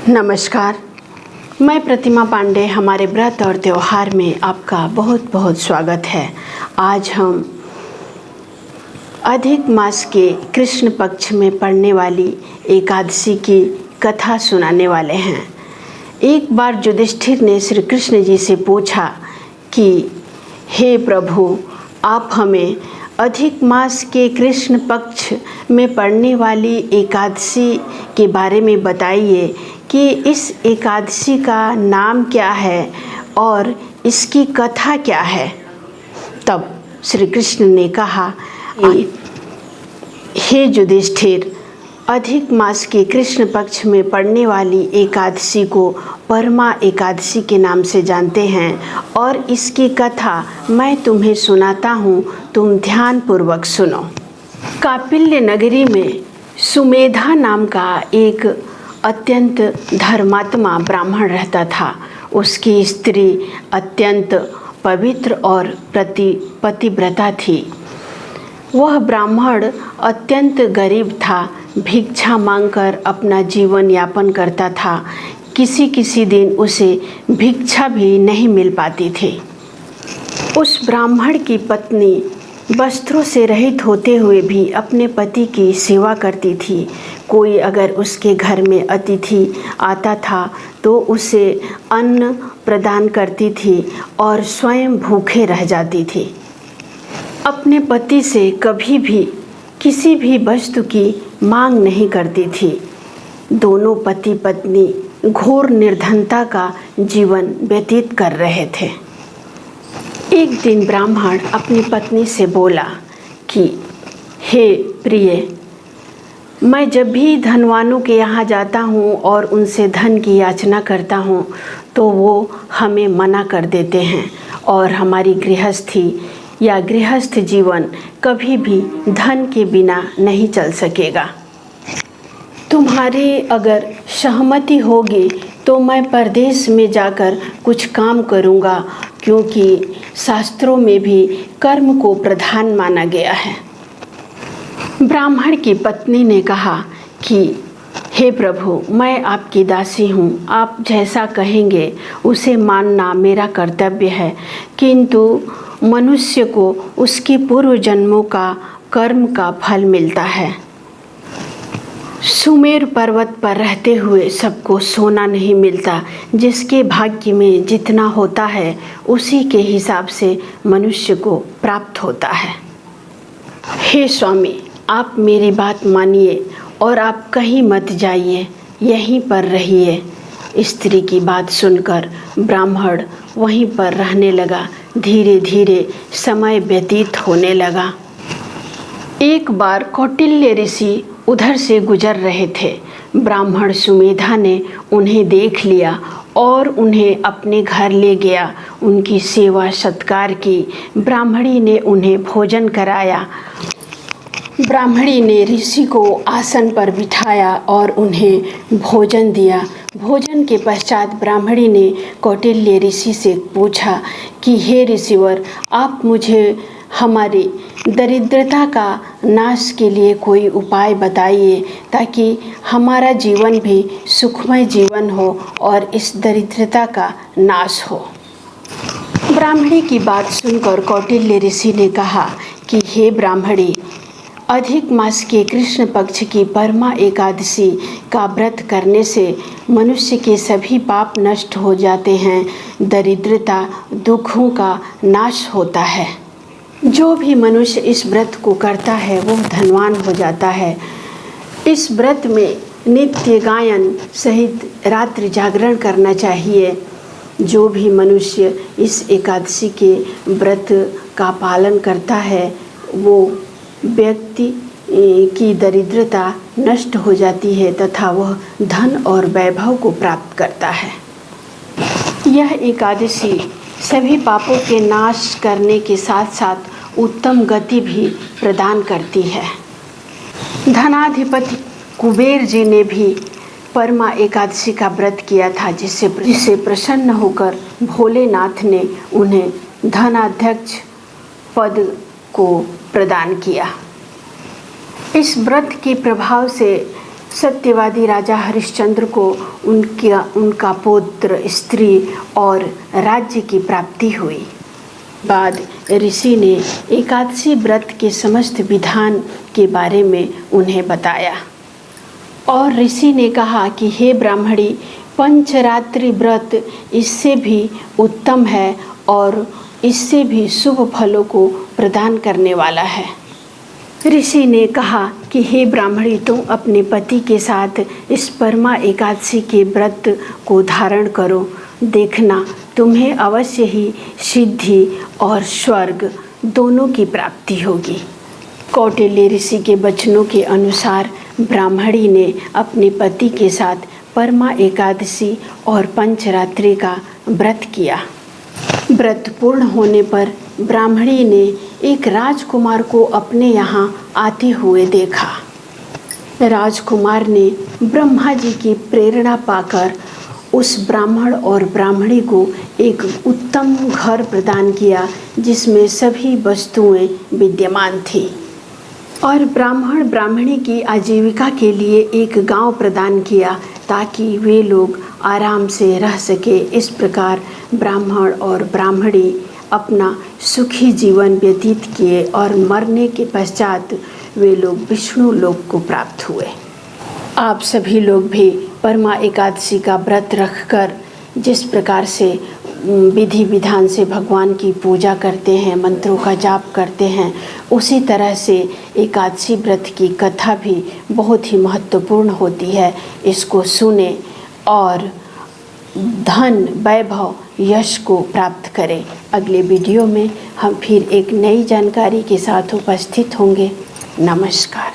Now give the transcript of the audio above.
नमस्कार, मैं प्रतिमा पांडे। हमारे व्रत और त्यौहार में आपका बहुत बहुत स्वागत है। आज हम अधिक मास के कृष्ण पक्ष में पड़ने वाली एकादशी की कथा सुनाने वाले हैं। एक बार युधिष्ठिर ने श्री कृष्ण जी से पूछा कि हे प्रभु, आप हमें अधिक मास के कृष्ण पक्ष में पड़ने वाली एकादशी के बारे में बताइए कि इस एकादशी का नाम क्या है और इसकी कथा क्या है। तब श्री कृष्ण ने कहा, हे युधिष्ठिर, अधिक मास के कृष्ण पक्ष में पड़ने वाली एकादशी को परमा एकादशी के नाम से जानते हैं और इसकी कथा मैं तुम्हें सुनाता हूँ, तुम ध्यानपूर्वक सुनो। कापिल्य नगरी में सुमेधा नाम का एक अत्यंत धर्मात्मा ब्राह्मण रहता था। उसकी स्त्री अत्यंत पवित्र और पतिव्रता थी। वह ब्राह्मण अत्यंत गरीब था, भिक्षा मांगकर अपना जीवन यापन करता था। किसी दिन उसे भिक्षा भी नहीं मिल पाती थी। उस ब्राह्मण की पत्नी वस्त्रों से रहित होते हुए भी अपने पति की सेवा करती थी। कोई अगर उसके घर में अतिथि आता था तो उसे अन्न प्रदान करती थी और स्वयं भूखे रह जाती थी। अपने पति से कभी भी किसी भी वस्तु की मांग नहीं करती थी। दोनों पति पत्नी घोर निर्धनता का जीवन व्यतीत कर रहे थे। एक दिन ब्राह्मण अपनी पत्नी से बोला कि हे प्रिय, मैं जब भी धनवानों के यहाँ जाता हूँ और उनसे धन की याचना करता हूँ तो वो हमें मना कर देते हैं और हमारी गृहस्थी या गृहस्थ जीवन कभी भी धन के बिना नहीं चल सकेगा। तुम्हारी अगर सहमति होगी तो मैं परदेश में जाकर कुछ काम करूँगा, क्योंकि शास्त्रों में भी कर्म को प्रधान माना गया है। ब्राह्मण की पत्नी ने कहा कि हे प्रभु, मैं आपकी दासी हूँ, आप जैसा कहेंगे उसे मानना मेरा कर्तव्य है, किंतु मनुष्य को उसकी पूर्व जन्मों का कर्म का फल मिलता है। सुमेर पर्वत पर रहते हुए सबको सोना नहीं मिलता। जिसके भाग्य में जितना होता है उसी के हिसाब से मनुष्य को प्राप्त होता है। हे स्वामी, आप मेरी बात मानिए और आप कहीं मत जाइए, यहीं पर रहिए। स्त्री की बात सुनकर ब्राह्मण वहीं पर रहने लगा। धीरे धीरे समय व्यतीत होने लगा। एक बार कौटिल्य ऋषि उधर से गुजर रहे थे। ब्राह्मण सुमेधा ने उन्हें देख लिया और उन्हें अपने घर ले गया। उनकी सेवा सत्कार की। ब्राह्मणी ने उन्हें भोजन कराया। ब्राह्मणी ने ऋषि को आसन पर बिठाया और उन्हें भोजन दिया। भोजन के पश्चात ब्राह्मणी ने कौटिल्य ऋषि से पूछा कि हे ऋषिवर, आप मुझे हमारी दरिद्रता का नाश के लिए कोई उपाय बताइए, ताकि हमारा जीवन भी सुखमय जीवन हो और इस दरिद्रता का नाश हो। ब्राह्मणी की बात सुनकर कौटिल्य ऋषि ने कहा कि हे ब्राह्मणी, अधिक मास के कृष्ण पक्ष की परमा एकादशी का व्रत करने से मनुष्य के सभी पाप नष्ट हो जाते हैं, दरिद्रता दुखों का नाश होता है। जो भी मनुष्य इस व्रत को करता है वो धनवान हो जाता है। इस व्रत में नित्य गायन सहित रात्रि जागरण करना चाहिए। जो भी मनुष्य इस एकादशी के व्रत का पालन करता है वो व्यक्ति की दरिद्रता नष्ट हो जाती है तथा वह धन और वैभव को प्राप्त करता है। यह एकादशी सभी पापों के नाश करने के साथ साथ उत्तम गति भी प्रदान करती है। धनाधिपति कुबेर जी ने भी परमा एकादशी का व्रत किया था, जिससे प्रसन्न होकर भोलेनाथ ने उन्हें धनाध्यक्ष पद को प्रदान किया। इस व्रत के प्रभाव से सत्यवादी राजा हरिश्चंद्र को उनका पुत्र, स्त्री और राज्य की प्राप्ति हुई। बाद ऋषि ने एकादशी व्रत के समस्त विधान के बारे में उन्हें बताया और ऋषि ने कहा कि हे ब्राह्मणी, पंचरात्रि व्रत इससे भी उत्तम है और इससे भी शुभ फलों को प्रदान करने वाला है। ऋषि ने कहा कि हे ब्राह्मणी, तुम अपने पति के साथ इस परमा एकादशी के व्रत को धारण करो। देखना, तुम्हें अवश्य ही सिद्धि और स्वर्ग दोनों की प्राप्ति होगी। कौटिल्य ऋषि के वचनों के अनुसार ब्राह्मणी ने अपने पति के साथ परमा एकादशी और पंचरात्रि का व्रत किया। व्रत पूर्ण होने पर ब्राह्मणी ने एक राजकुमार को अपने यहाँ आते हुए देखा। राजकुमार ने ब्रह्मा जी की प्रेरणा पाकर उस ब्राह्मण और ब्राह्मणी को एक उत्तम घर प्रदान किया जिसमें सभी वस्तुएं विद्यमान थी और ब्राह्मण ब्राह्मणी की आजीविका के लिए एक गांव प्रदान किया ताकि वे लोग आराम से रह सके। इस प्रकार ब्राह्मण और ब्राह्मणी अपना सुखी जीवन व्यतीत किए और मरने के पश्चात वे लोग विष्णु लोक को प्राप्त हुए। आप सभी लोग भी परमा एकादशी का व्रत रखकर जिस प्रकार से विधि विधान से भगवान की पूजा करते हैं, मंत्रों का जाप करते हैं, उसी तरह से एकादशी व्रत की कथा भी बहुत ही महत्वपूर्ण होती है। इसको सुने और धन, वैभव, यश को प्राप्त करें। अगले वीडियो में हम फिर एक नई जानकारी के साथ उपस्थित होंगे। नमस्कार।